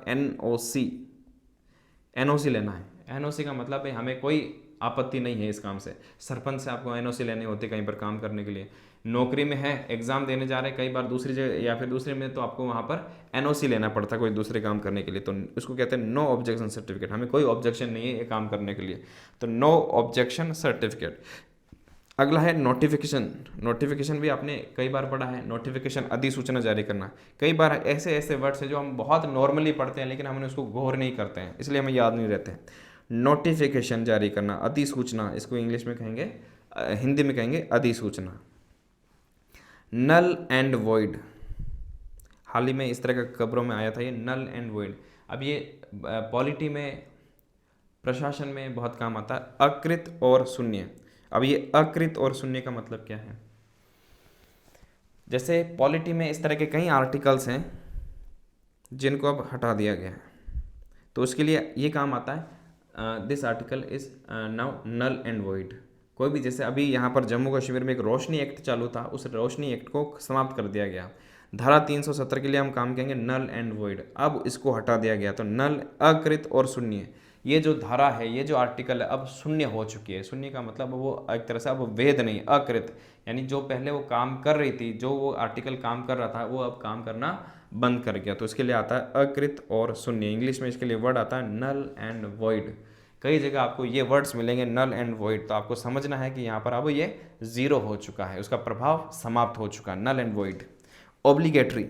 NOC लेना है। NOC का मतलब है हमें कोई आपत्ति नहीं है इस काम से। सरपंच से आपको NOC लेने होते कहीं पर काम करने के लिए। नौकरी में है, एग्जाम देने जा रहे हैं कई बार दूसरी जगह या फिर दूसरे में, तो आपको वहाँ पर NOC लेना पड़ता है कोई दूसरे काम करने के लिए, तो उसको कहते हैं नो ऑब्जेक्शन सर्टिफिकेट। हमें कोई ऑब्जेक्शन नहीं है ये काम करने के लिए, तो नो ऑब्जेक्शन सर्टिफिकेट। अगला है नोटिफिकेशन। नोटिफिकेशन भी आपने कई बार पढ़ा है। नोटिफिकेशन, अधिसूचना जारी करना। कई बार ऐसे ऐसे वर्ड्स हैं जो हम बहुत नॉर्मली पढ़ते हैं, लेकिन हमने उसको गौर नहीं करते हैं, इसलिए हमें याद नहीं रहते हैं। नोटिफिकेशन जारी करना, अधिसूचना, इसको इंग्लिश में कहेंगे, हिंदी में कहेंगे अधिसूचना। नल एंड वॉइड, हाल ही में इस तरह का खबरों में आया था ये नल एंड वॉइड। अब ये पॉलिटी में, प्रशासन में बहुत काम आता है। अकृत और शून्य। अब ये अकृत और शून्य का मतलब क्या है? जैसे पॉलिटी में इस तरह के कई आर्टिकल्स हैं जिनको अब हटा दिया गया है, तो उसके लिए ये काम आता है, this article is now null and void. कोई भी, जैसे अभी यहाँ पर जम्मू कश्मीर में एक रोशनी एक्ट चालू था, उस रोशनी एक्ट को समाप्त कर दिया गया। धारा 370 के लिए हम काम करेंगे नल एंड वॉइड, अब इसको हटा दिया गया। तो नल, अकृत और शून्य, ये जो धारा है, ये जो आर्टिकल है, अब शून्य हो चुकी है। शून्य का मतलब वो एक तरह से अब वैध नहीं, अकृत, यानी जो पहले वो काम कर रही थी, जो वो आर्टिकल काम कर रहा था, वो अब काम करना बंद कर गया। तो इसके लिए आता है अकृत और शून्य। इंग्लिश में इसके लिए वर्ड आता है नल एंड वॉइड। कई जगह आपको ये वर्ड्स मिलेंगे नल एंड वॉइड, तो आपको समझना है कि यहाँ पर अब ये जीरो हो चुका है, उसका प्रभाव समाप्त हो चुका है, null and void. Obligatory,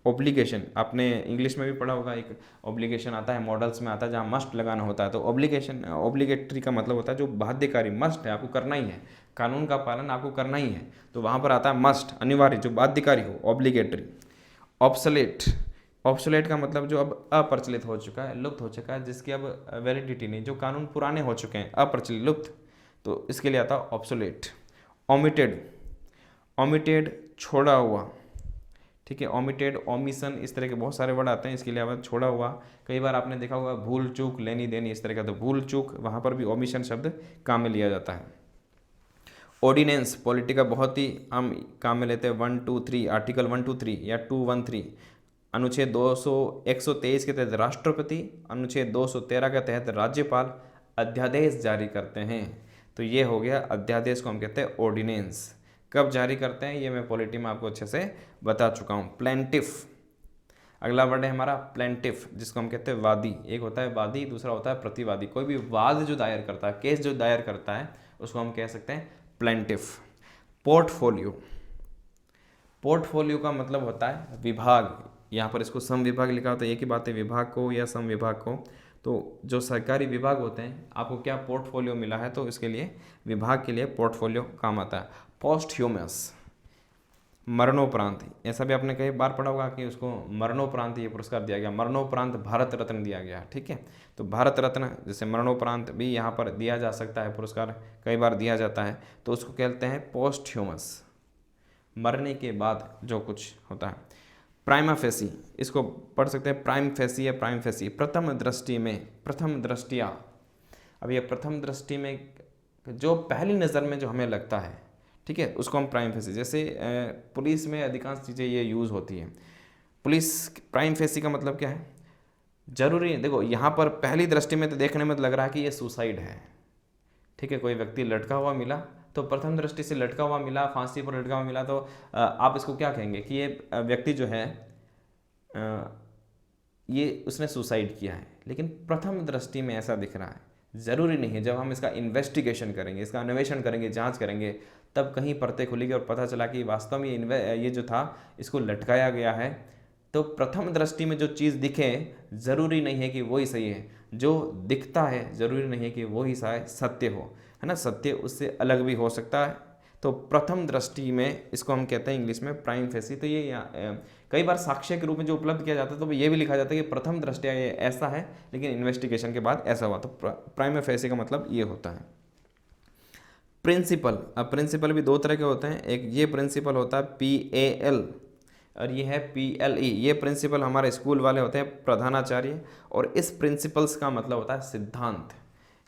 obligation, आपने इंग्लिश में भी पढ़ा होगा, एक ऑब्लिगेशन आता है, मॉडल्स में आता है, जहाँ मस्ट लगाना होता है। तो ऑब्लिगेशन, ऑब्लिगेटरी का मतलब होता है जो बाध्यकारी, मस्ट है, आपको करना ही है, कानून का पालन आपको करना ही है, तो वहाँ पर आता है मस्ट, अनिवार्य, जो बाध्यकारी हो, ऑब्लिगेटरी। ऑब्सोलेट, ऑब्सोलेट का मतलब जो अब अप्रचलित हो चुका है, लुप्त हो चुका है, जिसकी अब वैलिडिटी नहीं, जो कानून पुराने हो चुके हैं, अप्रचलित, लुप्त, तो इसके लिए आता है ऑब्सोलेट। ओमिटेड, ओमिटेड छोड़ा हुआ, ठीक है। ओमिटेड, ओमिशन, इस तरह के बहुत सारे वर्ड आते हैं, इसके लिए अब छोड़ा हुआ। कई बार आपने देखा होगा भूल चूक, लेनी देनी, इस तरह का, तो भूल चूक, वहाँ पर भी ओमिशन शब्द काम में लिया जाता है। ऑर्डिनेंस, पॉलिटी का बहुत ही हम काम में लेते हैं। 1, 2, 3, आर्टिकल 123 या 213, अनुच्छेद 123 के तहत राष्ट्रपति, अनुच्छेद 213 के तहत राज्यपाल अध्यादेश जारी करते हैं। तो ये हो गया, अध्यादेश को हम कहते हैं ऑर्डिनेंस। कब जारी करते हैं ये मैं पॉलिटी में आपको अच्छे से बता चुका हूँ। प्लेंटिफ, अगला वर्ड है हमारा प्लेंटिफ, जिसको हम कहते हैं वादी। एक होता है वादी, दूसरा होता है प्रतिवादी। कोई भी वाद जो दायर करता है, केस जो दायर करता है, उसको हम कह सकते हैं प्लेंटिफ। पोर्टफोलियो, पोर्टफोलियो का मतलब होता है विभाग। यहाँ पर इसको सम विभाग लिखा होता है, एक ही बात है विभाग को या सम विभाग को। तो जो सरकारी विभाग होते हैं, आपको क्या पोर्टफोलियो मिला है, तो इसके लिए विभाग के लिए पोर्टफोलियो काम आता है। पोस्टह्यूमस, मरणोपरांत, ऐसा भी आपने कई बार पढ़ा होगा कि उसको मरणोपरांत ये पुरस्कार दिया गया, मरणोपरांत भारत रत्न दिया गया, ठीक है। तो भारत रत्न जैसे मरणोपरांत भी यहाँ पर दिया जा सकता है, पुरस्कार कई बार दिया जाता है, तो उसको कहते हैं पोस्टह्यूमस, मरने के बाद जो कुछ होता है। प्राइमा फेसी, इसको पढ़ सकते हैं प्राइम फेसी या प्राइम फेसी, प्रथम दृष्टि में, प्रथम दृष्टिया। अब ये प्रथम दृष्टि में जो पहली नज़र में जो हमें लगता है, ठीक है, उसको हम प्राइम फेसी, जैसे पुलिस में अधिकांश चीज़ें ये यूज़ होती हैं। पुलिस प्राइम फेसी का मतलब क्या है, जरूरी है, देखो यहाँ पर पहली दृष्टि में तो देखने में तो लग रहा है कि ये सुसाइड है, ठीक है, कोई व्यक्ति लटका हुआ मिला, तो प्रथम दृष्टि से लटका हुआ मिला, फांसी पर लटका हुआ मिला, तो आप इसको क्या कहेंगे कि ये व्यक्ति जो है ये उसने सुसाइड किया है। लेकिन प्रथम दृष्टि में ऐसा दिख रहा है, ज़रूरी नहीं है। जब हम इसका इन्वेस्टिगेशन करेंगे, इसका अन्वेषण करेंगे, जांच करेंगे, तब कहीं परतें खुलेगी और पता चला कि वास्तव में ये जो था इसको लटकाया गया है। तो प्रथम दृष्टि में जो चीज़ दिखे, ज़रूरी नहीं है कि वही सही है। जो दिखता है ज़रूरी नहीं है कि वही सत्य हो, है ना, सत्य उससे अलग भी हो सकता है। तो प्रथम दृष्टि में इसको हम कहते हैं इंग्लिश में प्राइम फेसी। तो ये कई बार साक्ष्य के रूप में जो उपलब्ध किया जाता है, तो ये भी लिखा जाता है कि प्रथम दृष्टया ये ऐसा है, लेकिन इन्वेस्टिगेशन के बाद ऐसा हुआ। तो प्राइम फेसी का मतलब ये होता है। प्रिंसिपल, अब प्रिंसिपल भी दो तरह के होते हैं, एक ये प्रिंसिपल होता है PAL और ये है PLE। ये प्रिंसिपल हमारे स्कूल वाले होते हैं प्रधानाचार्य, और इस प्रिंसिपल्स का मतलब होता है सिद्धांत।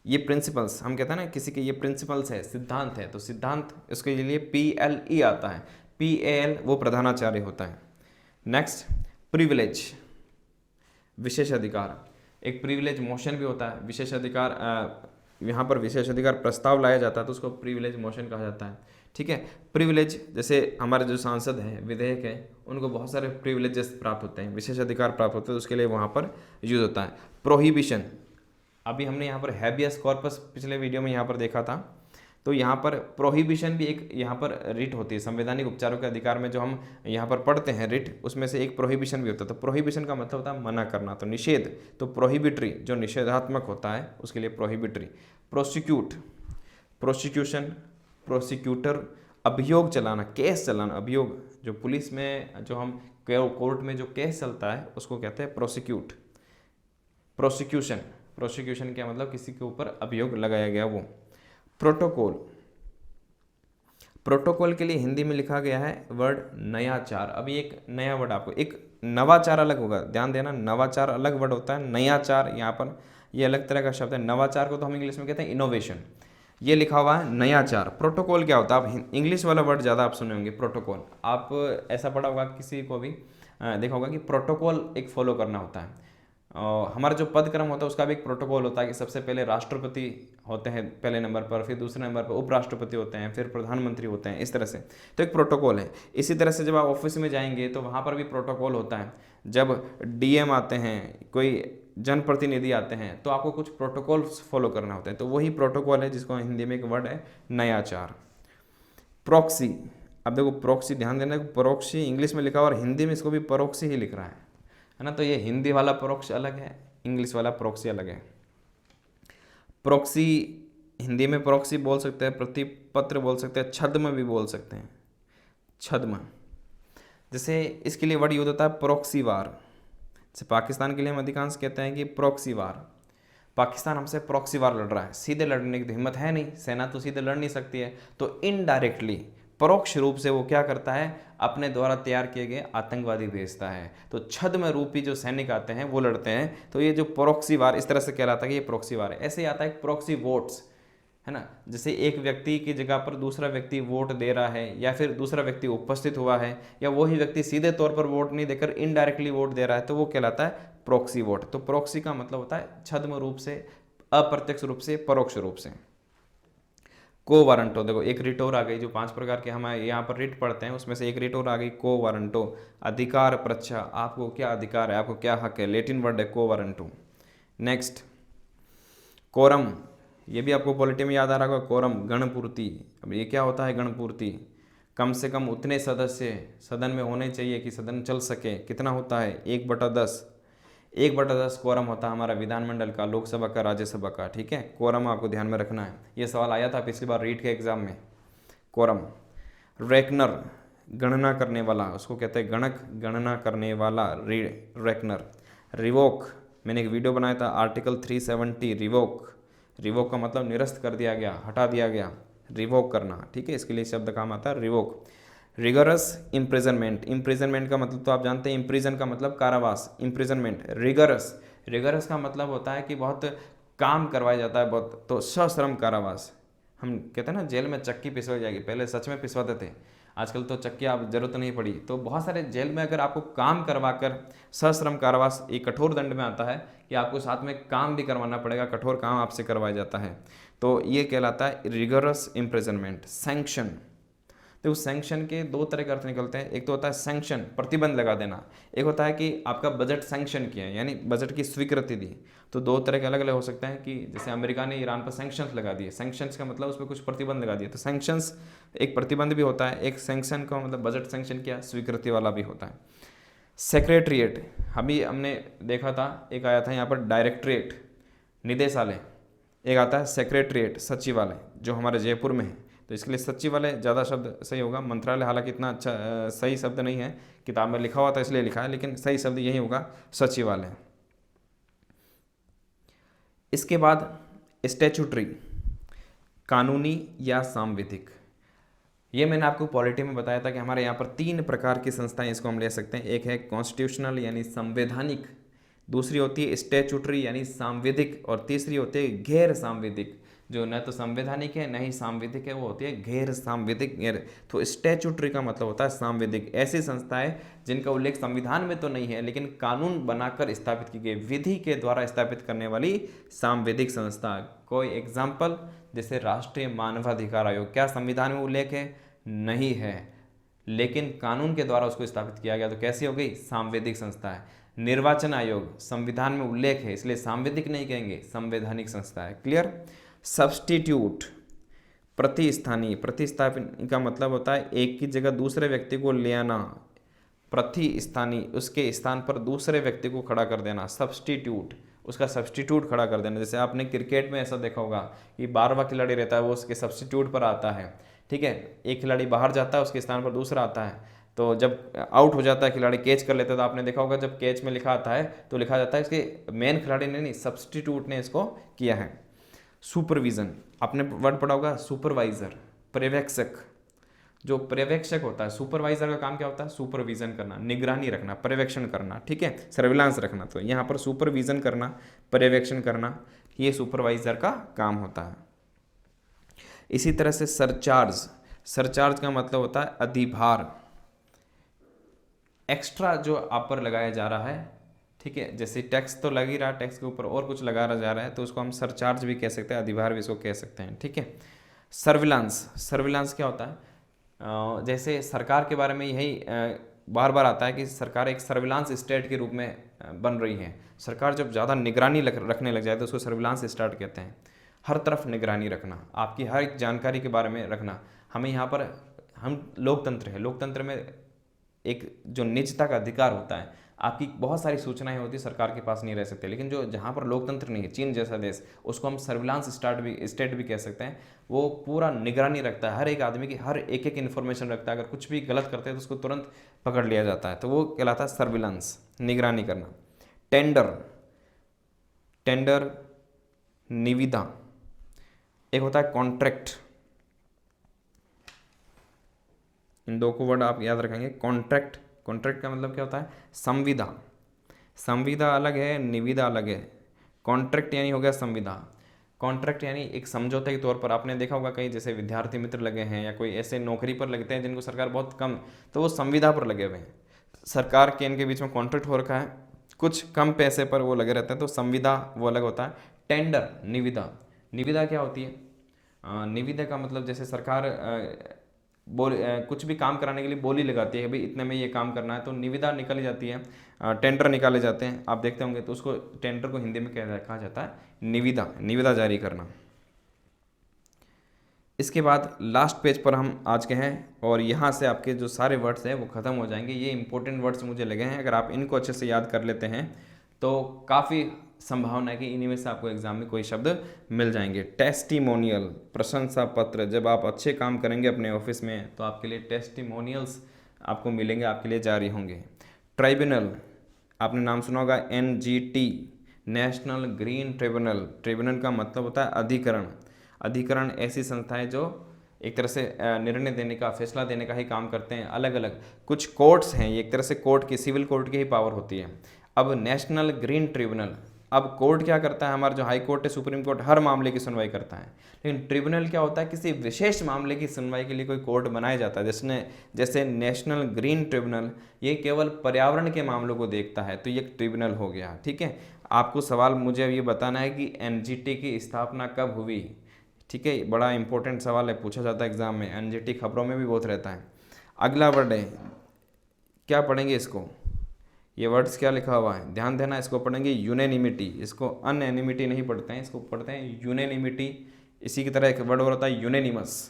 ये प्रिंसिपल्स हम कहते हैं ना किसी के ये प्रिंसिपल्स है, सिद्धांत है, तो सिद्धांत इसके लिए PLE आता है। PAL वो प्रधानाचार्य होता है। नेक्स्ट प्रिविलेज, विशेष अधिकार। एक प्रिविलेज मोशन भी होता है, विशेष अधिकार, यहाँ पर विशेष अधिकार प्रस्ताव लाया जाता है तो उसको प्रिविलेज मोशन कहा जाता है, ठीक है। प्रिविलेज जैसे हमारे जो सांसद हैं, विधेयक है, उनको बहुत सारे प्रिविलेजेस प्राप्त होते हैं, विशेष अधिकार प्राप्त होते हैं, तो उसके लिए वहाँ पर यूज होता है। प्रोहिबिशन, अभी हमने यहाँ पर हैबियस कॉर्पस पिछले वीडियो में यहाँ पर देखा था, तो यहाँ पर प्रोहिबिशन भी एक यहाँ पर रिट होती है। संवैधानिक उपचारों के अधिकार में जो हम यहाँ पर पढ़ते हैं रिट, उसमें से एक प्रोहिबिशन भी होता है। तो प्रोहिबिशन का मतलब होता है मना करना, तो निषेध, तो प्रोहिबिटरी जो निषेधात्मक होता है उसके लिए प्रोहिबिटरी। प्रोसिक्यूट, प्रोसिक्यूशन, प्रोसिक्यूटर, अभियोग चलाना, केस चलाना, अभियोग जो पुलिस में जो हम कोर्ट में जो केस चलता है उसको कहते हैं प्रोसिक्यूट। प्रोसिक्यूशन, प्रोसिक्यूशन क्या मतलब किसी के ऊपर अभियोग लगाया गया वो। प्रोटोकॉल, प्रोटोकॉल के लिए हिंदी में लिखा गया है वर्ड नयाचार। अभी एक नया वर्ड, आपको एक नवाचार अलग होगा, ध्यान देना, नवाचार अलग वर्ड होता है, नयाचार यहाँ पर ये अलग तरह का शब्द है। नवाचार को तो हम इंग्लिश में कहते हैं इनोवेशन, ये लिखा हुआ है नयाचार। प्रोटोकॉल क्या होता है, आप इंग्लिश वाला वर्ड ज़्यादा आप सुने होंगे प्रोटोकॉल, आप ऐसा पढ़ा होगा किसी को भी देखा होगा कि प्रोटोकॉल एक फॉलो करना होता है। हमारा जो पद क्रम होता है उसका भी एक प्रोटोकॉल होता है कि सबसे पहले राष्ट्रपति होते हैं पहले नंबर पर, फिर दूसरे नंबर पर उपराष्ट्रपति होते हैं, फिर प्रधानमंत्री होते हैं, इस तरह से। तो एक प्रोटोकॉल है। इसी तरह से जब आप ऑफिस में जाएंगे तो वहाँ पर भी प्रोटोकॉल होता है। जब DM आते हैं, कोई जनप्रतिनिधि आते हैं, तो आपको कुछ प्रोटोकॉल फॉलो करना होता है, तो वही प्रोटोकॉल है जिसको हिंदी में एक वर्ड है नयाचार। प्रॉक्सी, अब देखो प्रॉक्सी, ध्यान देना, प्रॉक्सी इंग्लिश में लिखा हुआ और हिंदी में इसको भी प्रॉक्सी ही लिख रहा है ना। तो ये हिंदी वाला प्रॉक्सी अलग है, इंग्लिश वाला प्रॉक्सी अलग है। प्रॉक्सी हिंदी में प्रॉक्सी बोल सकते हैं, प्रतिपत्र बोल सकते हैं, छद्म भी बोल सकते हैं, छद्म। जैसे इसके लिए वर्ड यूज होता है प्रॉक्सी वार। जैसे पाकिस्तान के लिए हम अधिकांश कहते हैं कि प्रॉक्सी वार, पाकिस्तान हमसे प्रॉक्सी वार लड़ रहा है। सीधे लड़ने की तो हिम्मत है नहीं, सेना तो सीधे लड़ नहीं सकती है, तो इनडायरेक्टली, परोक्ष रूप से वो क्या करता है, अपने द्वारा तैयार किए गए आतंकवादी भेजता है। तो छद्म रूपी जो सैनिक आते हैं वो लड़ते हैं। तो ये जो प्रॉक्सी वार इस तरह से कहलाता है कि ये प्रॉक्सी वार है। ऐसे ही आता है प्रॉक्सी वोट्स, है ना, जैसे एक व्यक्ति की जगह पर दूसरा व्यक्ति वोट दे रहा है, या फिर दूसरा व्यक्ति उपस्थित हुआ है, या वही व्यक्ति सीधे तौर पर वोट नहीं देकर इनडायरेक्टली वोट दे रहा है, तो वो कहलाता है प्रॉक्सी वोट। तो प्रॉक्सी का मतलब होता है छद्म रूप से, अप्रत्यक्ष रूप से, परोक्ष रूप से। को वारंटो, देखो एक रिट और आ गई, जो 5 प्रकार के हम यहाँ पर रिट पढ़ते हैं उसमें से एक रिट और आ गई, को वारंटो। अधिकार प्रच्छा, आपको क्या अधिकार है, आपको क्या हक है, लेटिन वर्ड है को वारंटो। नेक्स्ट कोरम, ये भी आपको पॉलिटी में याद आ रहा होगा, कोरम गणपूर्ति। अब ये क्या होता है गणपूर्ति, कम से कम उतने सदस्य सदन में होने चाहिए कि सदन चल सके। कितना होता है 1/10। 1/10 कोरम होता है हमारा विधानमंडल का, लोकसभा का, राज्यसभा का, ठीक है। कोरम आपको ध्यान में रखना है, ये सवाल आया था पिछली बार रीट के एग्जाम में, कोरम। रेकनर, गणना करने वाला, उसको कहते हैं गणक, गणना करने वाला, रेकनर। रिवोक, मैंने एक वीडियो बनाया था, आर्टिकल 370 रिवोक, रिवोक का मतलब निरस्त कर दिया गया, हटा दिया गया, रिवोक करना, ठीक है, इसके लिए शब्द काम आता है रिवोक। रिगरस इम्प्रिजनमेंट, इम्प्रिजनमेंट का मतलब तो आप जानते हैं, इम्प्रिजन का मतलब कारावास, इम्प्रिजनमेंट। रिगरस, रिगरस का मतलब होता है कि बहुत काम करवाया जाता है बहुत, तो सश्रम कारावास। हम कहते हैं ना जेल में चक्की पिसवाई जाएगी, पहले सच में पिसवाते थे, आजकल तो चक्की आप जरूरत नहीं पड़ी। तो बहुत सारे जेल में अगर आपको काम करवा कर, सश्रम कारावास एक कठोर दंड में आता है कि आपको साथ में काम भी करवाना पड़ेगा, कठोर काम आपसे करवाया जाता है, तो ये कहलाता है रिगरस इम्प्रिजनमेंट। सैंक्शन, तो उस सैंक्शन के दो तरह के अर्थ निकलते हैं, एक तो होता है सैंक्शन, प्रतिबंध लगा देना, एक होता है कि आपका बजट सैंक्शन किया है, यानी बजट की स्वीकृति दी। तो दो तरह के अलग अलग हो सकते हैं कि जैसे अमेरिका ने ईरान पर सैंक्शंस लगा दिए, सैंक्शंस का मतलब उस पर कुछ प्रतिबंध लगा दिए, तो सैंक्शंस एक प्रतिबंध भी होता है, एक सैंक्शन का मतलब बजट सैंक्शन किया, स्वीकृति वाला भी होता है। सेक्रेटरिएट, अभी हमने देखा था, एक आया था यहाँ पर डायरेक्टरेट, निदेशालय, एक आता है सेक्रेटरिएट, सचिवालय, जो हमारे जयपुर में है, तो इसके लिए सचिवालय ज़्यादा शब्द सही होगा। मंत्रालय हालांकि इतना अच्छा सही शब्द नहीं है, किताब में लिखा हुआ था इसलिए लिखा है, लेकिन सही शब्द यही होगा, सचिवालय। इसके बाद स्टैट्यूटरी, कानूनी या सांविधिक। ये मैंने आपको पॉलिटी में बताया था कि हमारे यहाँ पर 3 प्रकार की संस्थाएं इसको हम ले सकते हैं, एक है कॉन्स्टिट्यूशनल यानी संवैधानिक, दूसरी होती है स्टैट्यूटरी यानी सांविधिक, और तीसरी होती है गैर सांविधिक, जो न तो संवैधानिक है न ही सांविधिक है, वो होती है गैर सांविधिक। तो स्टैट्यूटरी का मतलब होता है सांविधिक, ऐसी संस्थाएं जिनका उल्लेख संविधान में तो नहीं है लेकिन कानून बनाकर स्थापित की गई, विधि के द्वारा स्थापित करने वाली सांविधिक संस्था। कोई एग्जाम्पल, जैसे राष्ट्रीय मानवाधिकार आयोग, क्या संविधान में उल्लेख है? नहीं है, लेकिन कानून के द्वारा उसको स्थापित किया गया, तो कैसी हो गई? सांविधिक संस्था है। निर्वाचन आयोग, संविधान में उल्लेख है इसलिए सांविधिक नहीं कहेंगे, संवैधानिक संस्था है। क्लियर? सब्स्टिट्यूट, प्रतिस्थानी, प्रतिस्थापन का मतलब होता है एक की जगह दूसरे व्यक्ति को ले आना, प्रतिस्थानी, उसके स्थान पर दूसरे व्यक्ति को खड़ा कर देना, सब्स्टिट्यूट, उसका सब्स्टिट्यूट खड़ा कर देना। जैसे आपने क्रिकेट में ऐसा देखा होगा कि 12वां खिलाड़ी रहता है, वो उसके सब्स्टिट्यूट पर आता है, ठीक है, एक खिलाड़ी बाहर जाता है, उसके स्थान पर दूसरा आता है, तो जब आउट हो जाता है खिलाड़ी, कैच कर लेता है, तो आपने देखा होगा जब कैच में लिखा आता है तो लिखा जाता है इसके मेन खिलाड़ी ने नहीं, सब्स्टिट्यूट ने इसको किया है। सुपरविजन, आपने वर्ड पढ़ा होगा सुपरवाइजर, पर्यवेक्षक, जो पर्यवेक्षक होता है, सुपरवाइजर का काम क्या होता है? सुपरविजन करना, निगरानी रखना, पर्यवेक्षण करना, ठीक है, सर्विलांस रखना। तो यहाँ पर सुपरविजन करना, पर्यवेक्षण करना, ये सुपरवाइजर का काम होता है। इसी तरह से सरचार्ज, सरचार्ज का मतलब होता है अधिभार, एक्स्ट्रा जो आप पर लगाया जा रहा है, ठीक है, जैसे टैक्स तो लग ही रहा है, टैक्स के ऊपर और कुछ लगाया जा रहा है तो उसको हम सरचार्ज भी कह सकते हैं, अधिभार भी इसको कह सकते हैं, ठीक है। सर्विलांस, सर्विलांस क्या होता है? जैसे सरकार के बारे में यही बार बार आता है कि सरकार एक सर्विलांस स्टेट के रूप में बन रही है। सरकार जब ज़्यादा निगरानी रखने लग जाए तो उसको सर्विलांस स्टेट कहते हैं। हर तरफ निगरानी रखना, आपकी हर एक जानकारी के बारे में रखना। हमें यहाँ पर, हम लोकतंत्र है, लोकतंत्र में एक जो निजता का अधिकार होता है, आपकी बहुत सारी सूचनाएं होती है सरकार के पास नहीं रह सकते, लेकिन जो जहाँ पर लोकतंत्र नहीं है, चीन जैसा देश, उसको हम सर्विलांस स्टेट भी कह सकते हैं। वो पूरा निगरानी रखता है, हर एक आदमी की हर एक एक इन्फॉर्मेशन रखता है, अगर कुछ भी गलत करते हैं तो उसको तुरंत पकड़ लिया जाता है, तो वो कहलाता है सर्विलांस, निगरानी करना। टेंडर, टेंडर, निविदा, एक होता है कॉन्ट्रैक्ट, इन दो को वर्ड आप याद रखेंगे, कॉन्ट्रैक्ट, कॉन्ट्रैक्ट का मतलब क्या होता है? संविदा, संविदा अलग है, निविदा अलग है। कॉन्ट्रैक्ट यानी हो गया संविदा, कॉन्ट्रैक्ट यानी एक समझौते के तौर पर। आपने देखा होगा कहीं जैसे विद्यार्थी मित्र लगे हैं या कोई ऐसे नौकरी पर लगते हैं जिनको सरकार बहुत कम, तो वो संविदा पर लगे हुए हैं, सरकार के इनके बीच में कॉन्ट्रैक्ट हो रखा है, कुछ कम पैसे पर वो लगे रहते हैं, तो संविदा वो अलग होता है। टेंडर, निविदा, निविदा क्या होती है? निविदा का मतलब जैसे सरकार कुछ भी काम कराने के लिए बोली लगाती है, भाई इतने में ये काम करना है, तो निविदा निकाली जाती है, टेंडर निकाले जाते हैं, आप देखते होंगे, तो उसको टेंडर को हिंदी में कहा जाता है निविदा, निविदा जारी करना। इसके बाद लास्ट पेज पर हम आज के हैं, और यहाँ से आपके जो सारे वर्ड्स हैं वो ख़त्म हो जाएंगे। ये इंपॉर्टेंट वर्ड्स मुझे लगे हैं, अगर आप इनको अच्छे से याद कर लेते हैं तो काफ़ी संभावना है कि इन्हीं में से आपको एग्जाम में कोई शब्द मिल जाएंगे। टेस्टिमोनियल, प्रशंसा पत्र, जब आप अच्छे काम करेंगे अपने ऑफिस में तो आपके लिए टेस्टिमोनियल्स आपको मिलेंगे, आपके लिए जारी होंगे। ट्राइब्यूनल, आपने नाम सुना होगा, NGT, national green tribunal. Tribunal का मतलब होता है अधिकरण। अधिकरण ऐसी संस्था है जो एक तरह से निर्णय देने का, फैसला देने का ही काम करते हैं। अलग अलग कुछ कोर्ट्स हैं, ये एक तरह से कोर्ट की, सिविल कोर्ट की ही पावर होती है। अब नेशनल ग्रीन ट्रिब्यूनल, अब कोर्ट क्या करता है, हमारा जो हाई कोर्ट है, सुप्रीम कोर्ट, हर मामले की सुनवाई करता है। लेकिन ट्रिब्यूनल क्या होता है, किसी विशेष मामले की सुनवाई के लिए कोई कोर्ट बनाया जाता है। जैसे नेशनल ग्रीन ट्रिब्यूनल, ये केवल पर्यावरण के मामलों को देखता है, तो ये ट्रिब्यूनल हो गया। ठीक है, आपको सवाल मुझे ये बताना है कि NGT की स्थापना कब हुई। ठीक है, बड़ा इंपॉर्टेंट सवाल है, पूछा जाता है एग्जाम में, NGT खबरों में भी बहुत रहता है। अगला वर्ड है, क्या पढ़ेंगे इसको, ये वर्ड्स क्या लिखा हुआ है, ध्यान देना, इसको पढ़ेंगे यूनेनिमिटी। इसको अनएनिमिटी नहीं पढ़ते हैं, इसको पढ़ते हैं यूनेनिमिटी। इसी की तरह एक वर्ड और होता है यूनेनिमस।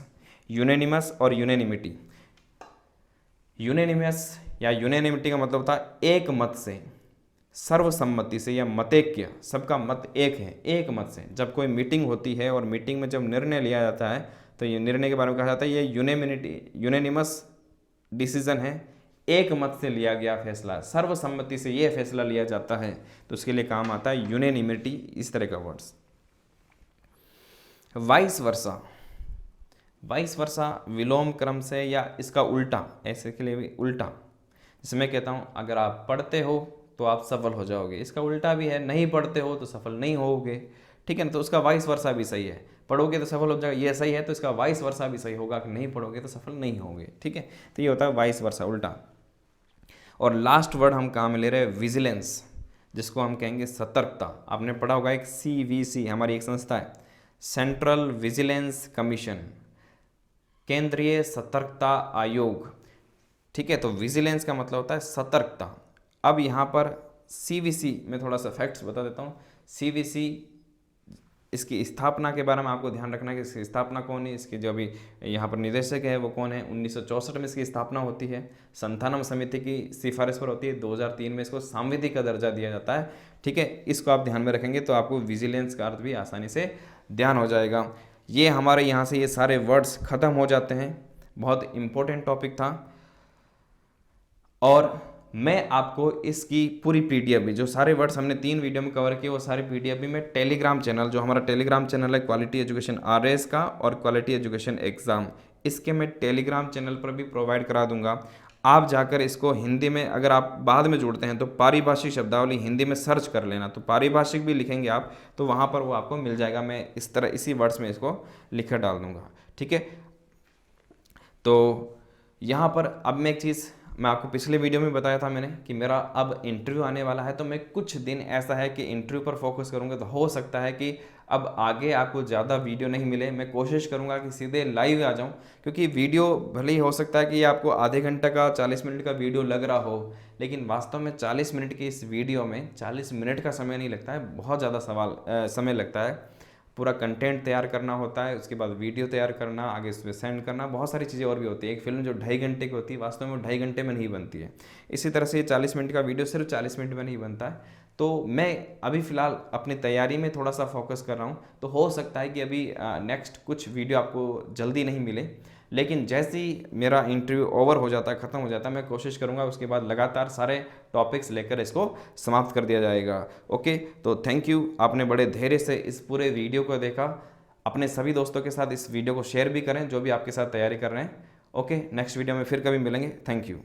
यूनेनिमस और यूनेनिमिटी। यूनेनिमस या यूनेनिमिटी का मतलब होता है एक मत से, सर्वसम्मति से या मतैक्य, सबका मत एक है, एक मत से। जब कोई मीटिंग होती है और मीटिंग में जब निर्णय लिया जाता है तो ये निर्णय के बारे में कहा जाता है ये यूनेनिमस डिसीजन है, एक मत से लिया गया फैसला, सर्वसम्मति से ये फैसला लिया जाता है, तो उसके लिए काम आता है यूनेनिमिटी। इस तरह का words. Vice versa, vice versa विलोम क्रम से या इसका उल्टा, ऐसे के लिए भी उल्टा। जैसे मैं कहता हूँ अगर आप पढ़ते हो तो आप सफल हो जाओगे, इसका उल्टा भी है, नहीं पढ़ते हो तो सफल नहीं होगे। ठीक है ना, तो उसका वाइस वर्सा भी सही है, पढ़ोगे तो सफल हो जाएगा, ये सही है, तो इसका वाइस वर्सा भी सही होगा कि नहीं पढ़ोगे तो सफल नहीं होगे। ठीक है, तो ये होता है वाइस वर्सा, उल्टा। और लास्ट वर्ड हम काम में ले रहे हैं विजिलेंस, जिसको हम कहेंगे सतर्कता। आपने पढ़ा होगा एक CVC हमारी एक संस्था है, सेंट्रल विजिलेंस कमीशन, केंद्रीय सतर्कता आयोग। ठीक है, तो विजिलेंस का मतलब होता है सतर्कता। अब यहाँ पर CVC में थोड़ा सा फैक्ट्स बता देता हूँ। CVC, इसकी स्थापना के बारे में आपको ध्यान रखना है कि इसकी स्थापना कौन है, इसके जो अभी यहाँ पर निदेशक है वो कौन है। 1964 में इसकी स्थापना होती है, संथानम समिति की सिफारिश पर होती है। 2003 में इसको सांविधिक का दर्जा दिया जाता है। ठीक है, इसको आप ध्यान में रखेंगे तो आपको विजिलेंस का अर्थ भी आसानी से ध्यान हो जाएगा। ये हमारे यहाँ से ये सारे वर्ड्स खत्म हो जाते हैं। बहुत इंपॉर्टेंट टॉपिक था, और मैं आपको इसकी पूरी PDF भी, जो सारे वर्ड्स हमने 3 वीडियो में कवर किए, वो सारे PDF भी मैं टेलीग्राम चैनल, जो हमारा टेलीग्राम चैनल है क्वालिटी एजुकेशन RS का और क्वालिटी एजुकेशन एग्ज़ाम, इसके मैं टेलीग्राम चैनल पर भी प्रोवाइड करा दूंगा। आप जाकर इसको हिंदी में, अगर आप बाद में जुड़ते हैं तो पारिभाषिक शब्दावली हिंदी में सर्च कर लेना, तो पारिभाषिक भी लिखेंगे आप तो वहाँ पर वो आपको मिल जाएगा। मैं इस तरह इसी वर्ड्स में इसको लिख डाल दूँगा। ठीक है, तो यहाँ पर अब मैं एक चीज़, मैं आपको पिछले वीडियो में बताया था मैंने कि मेरा अब इंटरव्यू आने वाला है, तो मैं कुछ दिन ऐसा है कि इंटरव्यू पर फोकस करूँगा। तो हो सकता है कि अब आगे आपको ज़्यादा वीडियो नहीं मिले, मैं कोशिश करूँगा कि सीधे लाइव आ जाऊँ, क्योंकि वीडियो भले ही हो सकता है कि आपको आधे घंटे का 40 मिनट का वीडियो लग रहा हो, लेकिन वास्तव में 40 मिनट की इस वीडियो में 40 मिनट का समय नहीं लगता है, बहुत ज़्यादा समय लगता है। पूरा कंटेंट तैयार करना होता है, उसके बाद वीडियो तैयार करना, आगे उस पर सेंड करना, बहुत सारी चीज़ें और भी होती है। एक फिल्म जो 2.5 घंटे की होती है, वास्तव में 2.5 घंटे में नहीं बनती है। इसी तरह से ये 40 मिनट का वीडियो सिर्फ 40 मिनट में नहीं बनता है। तो मैं अभी फ़िलहाल अपनी तैयारी में थोड़ा सा फोकस कर रहा हूँ, तो हो सकता है कि अभी नेक्स्ट कुछ वीडियो आपको जल्दी नहीं मिले, लेकिन जैसे ही मेरा इंटरव्यू ओवर हो जाता है, ख़त्म हो जाता है, मैं कोशिश करूँगा उसके बाद लगातार सारे टॉपिक्स लेकर इसको समाप्त कर दिया जाएगा। ओके, तो थैंक यू, आपने बड़े धैर्य से इस पूरे वीडियो को देखा। अपने सभी दोस्तों के साथ इस वीडियो को शेयर भी करें जो भी आपके साथ तैयारी कर रहे हैं। ओके, नेक्स्ट वीडियो में फिर कभी मिलेंगे। Thank you.